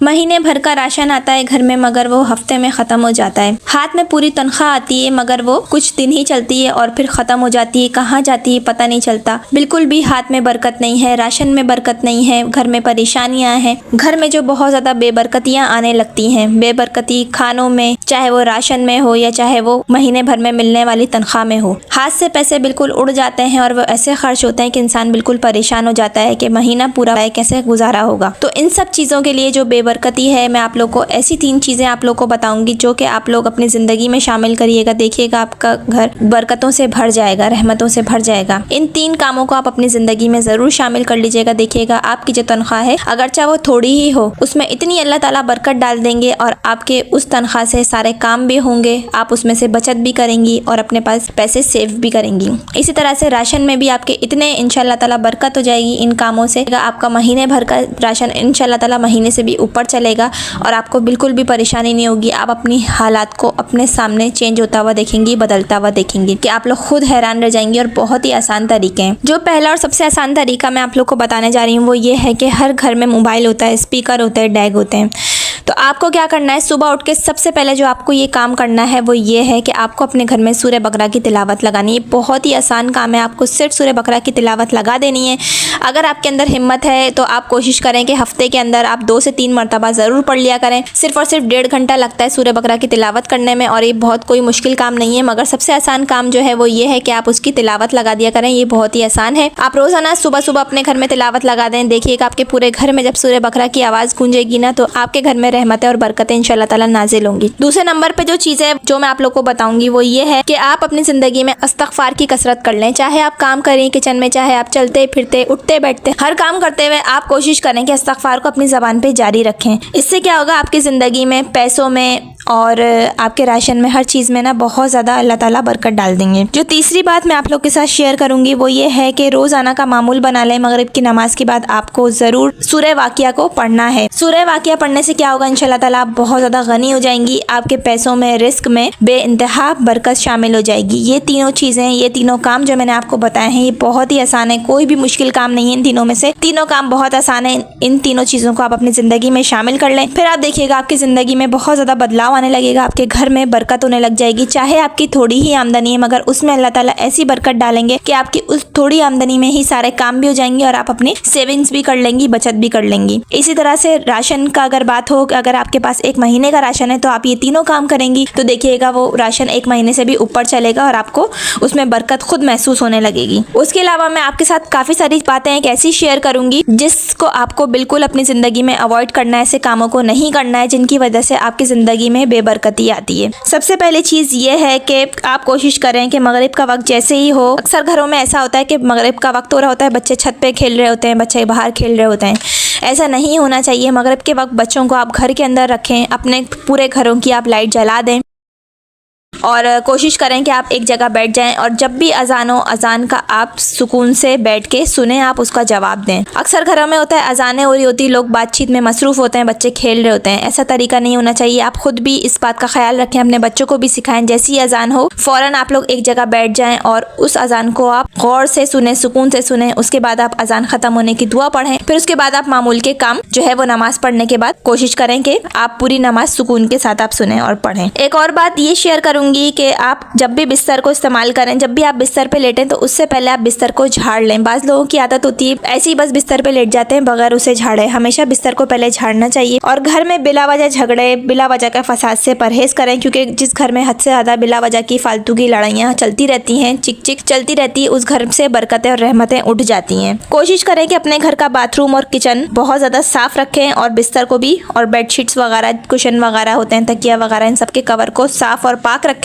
महीने भर का राशन आता है घर में मगर वो हफ्ते में ख़त्म हो जाता है। हाथ में पूरी तनख्वाह आती है मगर वो कुछ दिन ही चलती है और फिर ख़त्म हो जाती है। कहाँ जाती है पता नहीं चलता। बिल्कुल भी हाथ में बरकत नहीं है, राशन में बरकत नहीं है, घर में परेशानियाँ हैं। घर में जो बहुत ज़्यादा बेबरकतियाँ आने लगती हैं, बेबरकती खानों में, चाहे वो राशन में हो या चाहे वो महीने भर में मिलने वाली तनख्वाह में हो। हाथ से पैसे बिल्कुल उड़ जाते हैं और वो ऐसे खर्च होते हैं कि इंसान बिल्कुल परेशान हो जाता है कि महीना पूरा कैसे गुजारा होगा। तो इन सब चीज़ों के लिए जो बेबरकती है, मैं आप लोग को ऐसी 3 चीज़ें आप लोग को बताऊंगी जो कि आप लोग अपनी ज़िंदगी में शामिल करिएगा। देखिएगा आपका घर बरकतों से भर जाएगा, रहमतों से भर जाएगा। इन 3 कामों को आप अपनी ज़िंदगी में ज़रूर शामिल कर लीजिएगा। देखिएगा आपकी जो तनख्वाह है, अगर चाहे वो थोड़ी ही हो, उसमें इतनी अल्लाह ताला बरकत डाल देंगे और आपके उस तनख्वाह से सारे काम भी होंगे, आप उसमें से बचत भी करेंगी और अपने पास पैसे सेव भी करेंगी। इसी तरह से राशन में भी आपके इतने इंशाअल्लाह ताला बरकत हो जाएगी इन कामों से। आपका महीने भर का राशन इंशाअल्लाह ताला महीने से भी ऊपर चलेगा और आपको बिल्कुल भी परेशानी नहीं होगी। आप अपनी हालात को अपने सामने चेंज होता हुआ देखेंगी, बदलता हुआ देखेंगी कि आप लोग खुद हैरान रह जाएंगे। और बहुत ही आसान तरीके हैं। जो पहला और सबसे आसान तरीका मैं आप लोग को बताने जा रही हूँ वो ये है कि हर घर में मोबाइल होता है, स्पीकर होते हैं, डैग होते हैं। तो आपको क्या करना है, सुबह उठ के सबसे पहले जो आपको ये काम करना है वो ये है कि आपको अपने घर में सूरह बकरा की तिलावत लगानी है। बहुत ही आसान काम है, आपको सिर्फ सूरह बकरा की तिलावत लगा देनी है। अगर आपके अंदर हिम्मत है तो आप कोशिश करें कि हफ्ते के अंदर आप 2 से 3 मरतबा ज़रूर पढ़ लिया करें। सिर्फ और सिर्फ 1.5 घंटा लगता है सूरह बकरा की तिलावत करने में और ये बहुत कोई मुश्किल काम नहीं है। मगर सबसे आसान काम जो है वो ये है कि आप उसकी तिलावत लगा दिया करें। ये बहुत ही आसान है। आप रोज़ाना सुबह सुबह अपने घर में तिलावत लगा दें। देखिएगा आपके पूरे घर में जब सूरह बकरा की आवाज़ गूंजेगी ना तो आपके घर में रहमतें और बरकतें इंशाअल्लाह ताला नाजिल होंगी। दूसरे नंबर पे जो चीज़ है जो मैं आप लोग को बताऊंगी वो ये है कि आप अपनी ज़िंदगी में इस्तग़फ़ार की कसरत कर लें। चाहे आप काम करें किचन में, चाहे आप चलते फिरते, उठते बैठते, हर काम करते हुए आप कोशिश करें कि इस्तग़फ़ार को अपनी ज़बान पे जारी रखें। इससे क्या होगा, आपकी ज़िंदगी में, पैसों में और आपके राशन में, हर चीज़ में ना बहुत ज़्यादा अल्लाह ताला बरकत डाल देंगे। जो तीसरी बात मैं आप लोग के साथ शेयर करूंगी वो ये है कि रोज़ाना का मामूल बना लें। मगरिब की नमाज के बाद आपको ज़रूर सूरह वाक़िया को पढ़ना है। सूरह वाक़िया पढ़ने से क्या होगा, इंशाअल्लाह ताला आप बहुत ज़्यादा गनी हो जाएंगी। आपके पैसों में, रिस्क में बेइंतहा बरकत शामिल हो जाएगी। ये तीनों चीज़ें, ये तीनों काम जो मैंने आपको बताए हैं ये बहुत ही आसान है। कोई भी मुश्किल काम नहीं है इन तीनों में से। तीनों काम बहुत आसान है। इन तीनों चीज़ों को आप अपनी ज़िंदगी में शामिल कर लें, फिर आप देखिएगा आपकी ज़िंदगी में बहुत ज़्यादा बदलाव आने लगेगा। आपके घर में बरकत होने लग जाएगी। चाहे आपकी थोड़ी ही आमदनी है मगर उसमें अल्लाह ताला ऐसी बरकत डालेंगे कि आपकी उस थोड़ी आमदनी में ही सारे काम भी हो जाएंगे और आप अपनी सेविंग्स भी कर लेंगी, बचत भी कर लेंगी। इसी तरह से राशन का अगर बात हो, अगर आपके पास 1 महीने का राशन है तो आप ये तीनों काम करेंगी तो देखिएगा वो राशन 1 महीने से भी ऊपर चलेगा और आपको उसमें बरकत खुद महसूस होने लगेगी। उसके अलावा मैं आपके साथ काफ़ी सारी बातें एक ऐसी शेयर करूंगी जिसको आपको बिल्कुल अपनी ज़िंदगी में अवॉइड करना है। ऐसे कामों को नहीं करना है जिनकी वजह से आपकी ज़िंदगी में बेबरकती आती है। सबसे पहले चीज़ ये है कि आप कोशिश करें कि मगरिब का वक्त जैसे ही हो, अक्सर घरों में ऐसा होता है कि मगरिब का वक्त हो रहा होता है, बच्चे छत पे खेल रहे होते हैं, बच्चे बाहर खेल रहे होते हैं। ऐसा नहीं होना चाहिए। मगरिब के वक्त बच्चों को आप घर के अंदर रखें, अपने पूरे घरों की आप लाइट जला दें और कोशिश करें कि आप एक जगह बैठ जाएं और जब भी अजान हो, अजान का आप सुकून से बैठ के सुने, आप उसका जवाब दें। अक्सर घरों में होता है अजानें हो रही होती, लोग बातचीत में मसरूफ़ होते हैं, बच्चे खेल रहे होते हैं। ऐसा तरीका नहीं होना चाहिए। आप खुद भी इस बात का ख्याल रखें, अपने बच्चों को भी सिखाएं। जैसी अजान हो फ़ौरन आप लोग एक जगह बैठ जाएँ और उस अजान को आप गौर से सुने, सुकून से सुने। उसके बाद आप अजान ख़त्म होने की दुआ पढ़ें। फिर उसके बाद आप मामूल के काम जो है वो नमाज पढ़ने के बाद कोशिश करें कि आप पूरी नमाज सुकून के साथ आप सुने और पढ़ें। एक और बात ये शेयर करूँगी कि आप जब भी बिस्तर को इस्तेमाल करें, जब भी आप बिस्तर पे लेटें तो उससे पहले आप बिस्तर को झाड़ लें। बाज़ लोगों की आदत होती है ऐसे ही बस बिस्तर पे लेट जाते हैं बगैर उसे झाड़े। हमेशा बिस्तर को पहले झाड़ना चाहिए। और घर में बिला वजह झगड़े, बिला वजह का फसाद से परहेज़ करें, क्योंकि जिस घर में हद से ज़्यादा बिला वजह की फालतू की लड़ाइयाँ चलती रहती हैं, चिक चिक चलती रहती है, उस घर से बरकतें और रहमतें उठ जाती हैं। कोशिश करें कि अपने घर का बाथरूम और किचन बहुत ज़्यादा साफ़ रखें और बिस्तर को भी, और बेडशीट्स वगैरह, कुशन वगैरह होते हैं, तकिया वगैरह, इन सब के कवर को साफ़ और पाक रखें।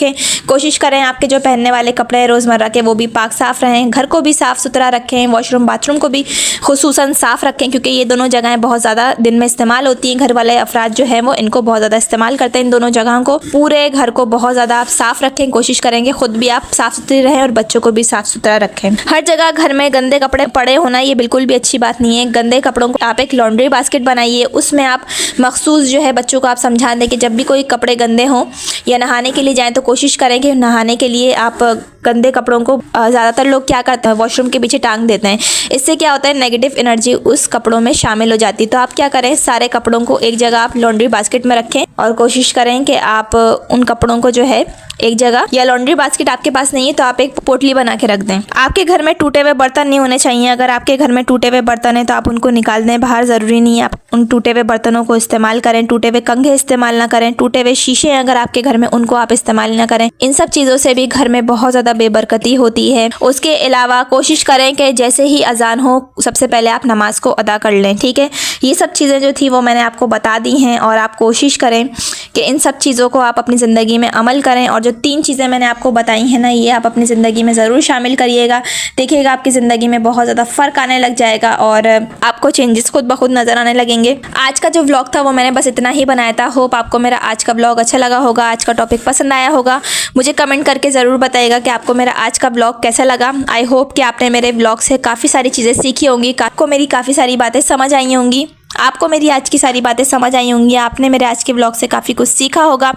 कोशिश करें आपके जो पहनने वाले कपड़े हैं रोज़मर्रा के वो भी पाक साफ़ रहें। घर को भी साफ़ सुथरा रखें। वॉशरूम बाथरूम को भी खुसूसन साफ़ रखें, क्योंकि ये दोनों जगहें बहुत ज़्यादा दिन में इस्तेमाल होती हैं। घर वाले अफराद जो हैं वो इनको बहुत ज़्यादा इस्तेमाल करते हैं इन दोनों जगहों को। पूरे घर को बहुत ज़्यादा आप साफ़ रखें। कोशिश करेंगे ख़ुद भी आप साफ़ सुथरे रहें और बच्चों को भी साफ़ सुथरा रखें। हर जगह घर में गंदे कपड़े पड़े होना ये बिल्कुल भी अच्छी बात नहीं है। गंदे कपड़ों को आप एक लॉन्ड्री बास्केट बनाइए, उसमें आप मखसूस जो है बच्चों को आप समझा दें कि जब भी कोई कपड़े गंदे हों या नहाने के लिए जाएँ तो कोशिश करें कि नहाने के लिए आप गंदे कपड़ों को ज़्यादातर लोग क्या करते हैं, वॉशरूम के पीछे टांग देते हैं। इससे क्या होता है, नेगेटिव एनर्जी उस कपड़ों में शामिल हो जाती है। तो आप क्या करें, सारे कपड़ों को एक जगह आप लॉन्ड्री बास्केट में रखें और कोशिश करें कि आप उन कपड़ों को जो है एक जगह, या लॉन्ड्री बास्केट आपके पास नहीं है तो आप एक पोटली बना के रख दें। आपके घर में टूटे हुए बर्तन नहीं होने चाहिए। अगर आपके घर में टूटे हुए बर्तन है तो आप उनको निकाल दें बाहर, ज़रूरी नहीं है आप उन टूटे हुए बर्तनों को इस्तेमाल करें। टूटे हुए कंघे इस्तेमाल ना करें, टूटे हुए शीशे अगर आपके घर में, उनको आप इस्तेमाल ना करें। इन सब चीज़ों से भी घर में बहुत ज़्यादा बेबरकती होती है। उसके अलावा कोशिश करें कि जैसे ही अजान हो सबसे पहले आप नमाज को अदा कर लें, ठीक है। ये सब चीज़ें जो थी वो मैंने आपको बता दी हैं और आप कोशिश करें कि इन सब चीज़ों को आप अपनी ज़िंदगी में अमल करें। और जो 3 चीज़ें मैंने आपको बताई हैं ना, ये आप अपनी ज़िंदगी में ज़रूर शामिल करिएगा। देखिएगा आपकी ज़िंदगी में बहुत ज़्यादा फ़र्क आने लग जाएगा और आपको चेंजेस खुद ब खुद नज़र आने लगेंगे। आज का जो व्लॉग था वो मैंने बस इतना ही बनाया था। होप आपको मेरा आज का व्लॉग अच्छा लगा होगा, आज का टॉपिक पसंद आया होगा। मुझे कमेंट करके ज़रूर बताइएगा कि आपको मेरा आज का व्लॉग कैसा लगा। आई होप कि आपने मेरे व्लॉग से काफ़ी सारी चीज़ें सीखी होंगी, आपको मेरी काफ़ी सारी बातें समझ आई होंगी, आपको मेरी आज की सारी बातें समझ आई होंगी, आपने मेरे आज के व्लॉग से काफ़ी कुछ सीखा होगा।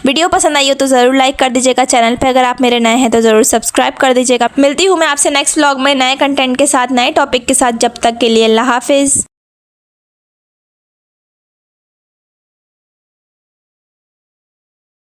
वीडियो पसंद आई हो तो ज़रूर लाइक कर दीजिएगा। चैनल पे अगर आप मेरे नए हैं तो ज़रूर सब्सक्राइब कर दीजिएगा। मिलती हूँ मैं आपसे नेक्स्ट व्लॉग में नए कंटेंट के साथ, नए टॉपिक के साथ। जब तक के लिए अल्लाह हाफिज़।